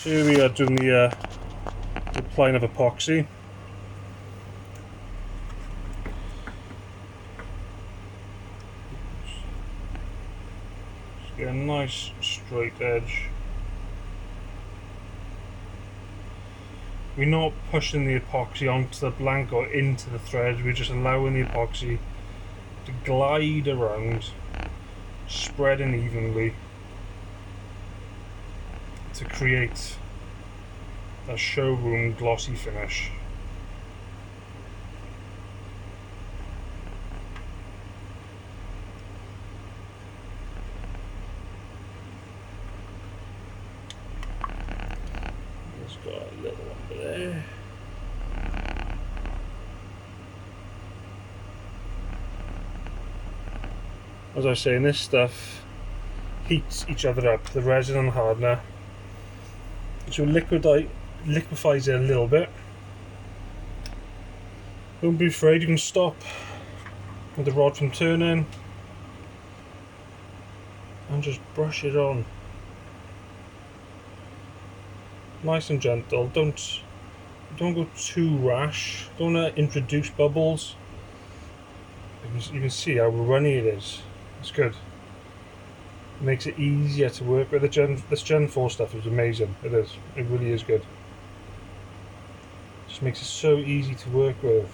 So here we are doing the applying of epoxy. Just get a nice straight edge. We're not pushing the epoxy onto the blank or into the thread, we're just allowing the epoxy to glide around, spreading evenly to create a showroom glossy finish. Just got a little under there. As I was saying, this stuff heats each other up, the resin and hardener, so liquefies it a little bit. Don't be afraid, you can stop with the rod from turning and just brush it on. Nice and gentle, don't go too rash, don't want to introduce bubbles. You can see how runny it is. It's good. It makes it easier to work with. This Gen 4 stuff is amazing. It is. It really is good. Just makes it so easy to work with.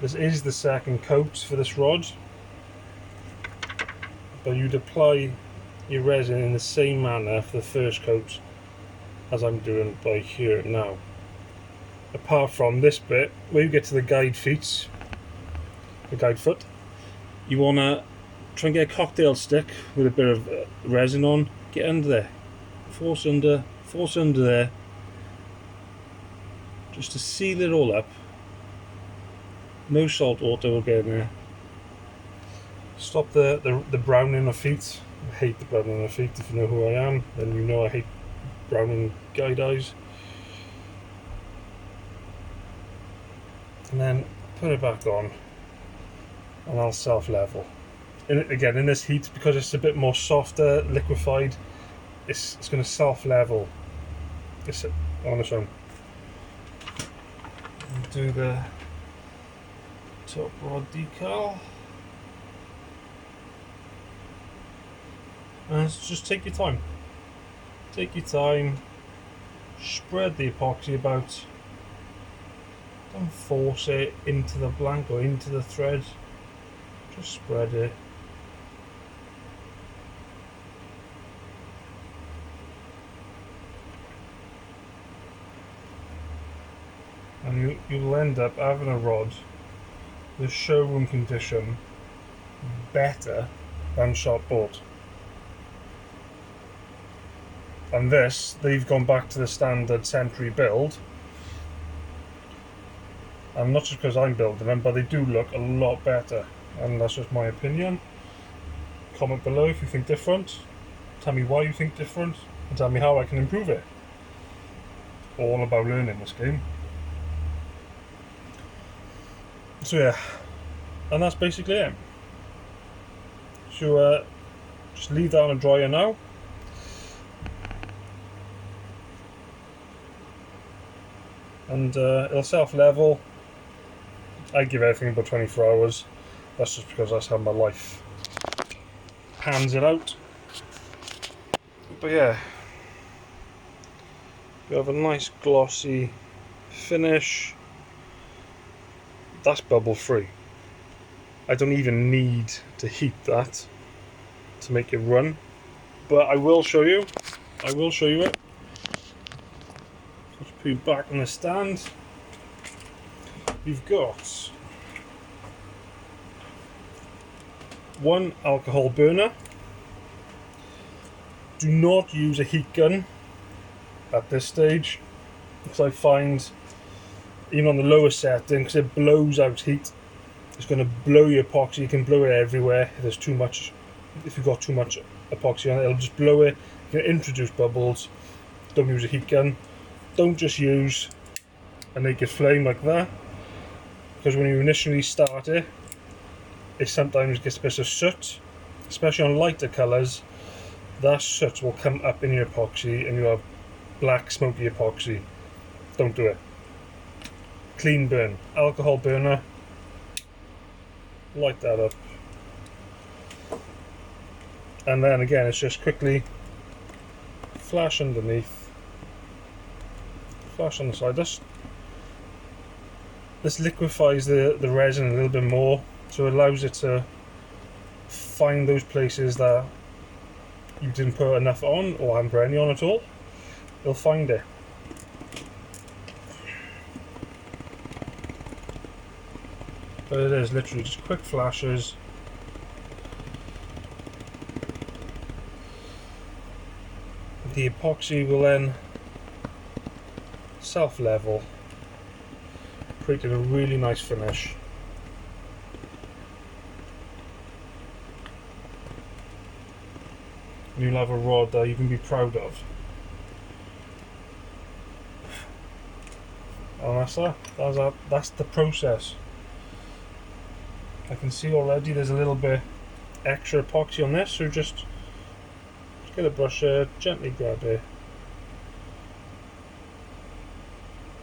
This is the second coat for this rod, but you'd apply your resin in the same manner for the first coat as I'm doing by here now. Apart from this bit, where you get to the guide feet, the guide foot, you want to try and get a cocktail stick with a bit of resin on, get under there, force under there, just to seal it all up. No salt water will get in there. Stop the browning of feet. I hate the browning of feet. If you know who I am, then you know I hate browning guide eyes. And then put it back on, and I'll self-level. Again, in this heat, because it's a bit more softer, liquefied, it's going to self-level this on its own. And do the top rod decal, and just take your time. Take your time. Spread the epoxy about. Don't force it into the blank or into the thread. Just spread it. And you'll end up having a rod with showroom condition better than shop bought. And this, they've gone back to the standard Century build. And not just because I'm building them, but they do look a lot better. And that's just my opinion. Comment below if you think different. Tell me why you think different. And tell me how I can improve it. All about learning this game. So yeah. And that's basically it. So just leave that on a dryer now. And it'll self-level. I give everything about 24 hours. That's just because that's how my life pans it out. But yeah, you have a nice glossy finish. That's bubble free. I don't even need to heat that to make it run. But I will show you. I will show you it. Let's put it back on the stand. You've got one alcohol burner. Do not use a heat gun at this stage, because I find even on the lower setting, because it blows out heat, it's going to blow your epoxy. You can blow it everywhere if there's too much. If you've got too much epoxy on it, it'll just blow it. You can introduce bubbles. Don't use a heat gun. Don't just use a naked flame like that. because when you initially start it, it sometimes gets a bit of soot, especially on lighter colours. That soot will come up in your epoxy and you have black smoky epoxy. Don't do it. Clean burn, alcohol burner, light that up, and then again it's just quickly flash underneath, flash on the side. This liquefies the resin a little bit more, so it allows it to find those places that you didn't put enough on or haven't put any on at all. It'll find it. But it is literally just quick flashes. The epoxy will then self-level, creating a really nice finish. And you'll have a rod that you can be proud of. And that's the process. I can see already there's a little bit extra epoxy on this, so just get a brush, gently grab it,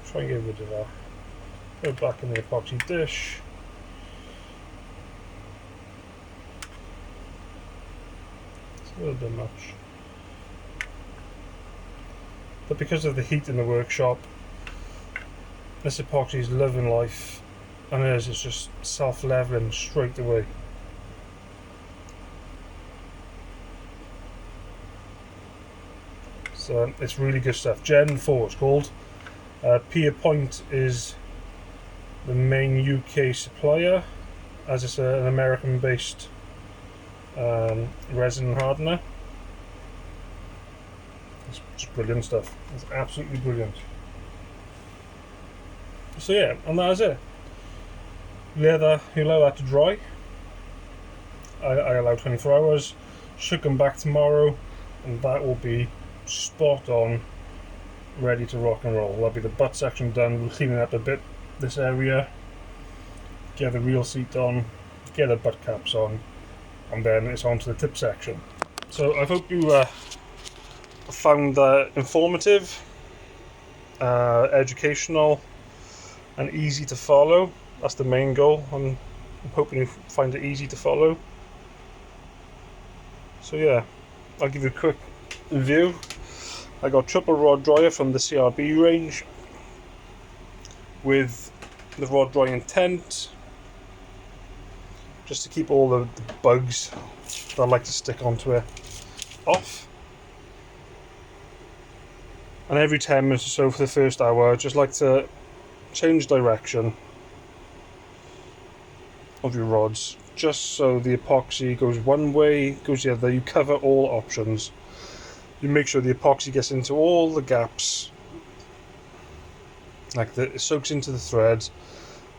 try and get rid of that, put it back in the epoxy dish. It's a little bit much, but because of the heat in the workshop, this epoxy is loving life, and it's just self-leveling straight away. So it's really good stuff. Gen 4 it's called. Pierpoint is the main UK supplier, as it's an American based resin hardener. It's just brilliant stuff. It's absolutely brilliant. So yeah, and that is it. You allow that to dry. I allow 24 hours. Should come back tomorrow, and that will be spot on, ready to rock and roll. That'll be the butt section done. We'll clean it up a bit, this area, get the reel seat on, get the butt caps on, and then it's on to the tip section. So I hope you found that informative, educational, and easy to follow. That's the main goal. I'm hoping you find it easy to follow. So yeah, I'll give you a quick review. I got triple rod dryer from the CRB range with the rod drying tent, just to keep all the bugs that like to stick onto it off. And every 10 minutes or so for the first hour, I just like to change direction of your rods, just so the epoxy goes one way, goes the other. You cover all options. You make sure the epoxy gets into all the gaps, like it soaks into the thread,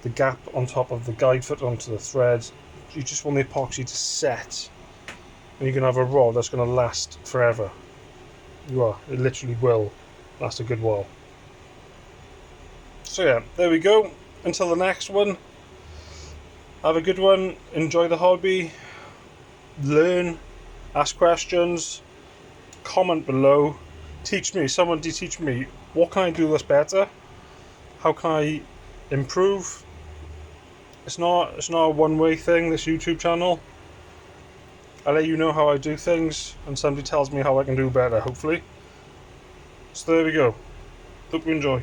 the gap on top of the guide foot onto the thread. You just want the epoxy to set, and you can have a rod that's going to last forever. It literally will last a good while. So yeah, there we go. Until the next one, have a good one, enjoy the hobby, learn, ask questions, comment below, teach me, someone teach me, what can I do that's better, how can I improve. It's not a one-way thing, this YouTube channel. I let you know how I do things, and somebody tells me how I can do better, hopefully. So there we go, hope you enjoy.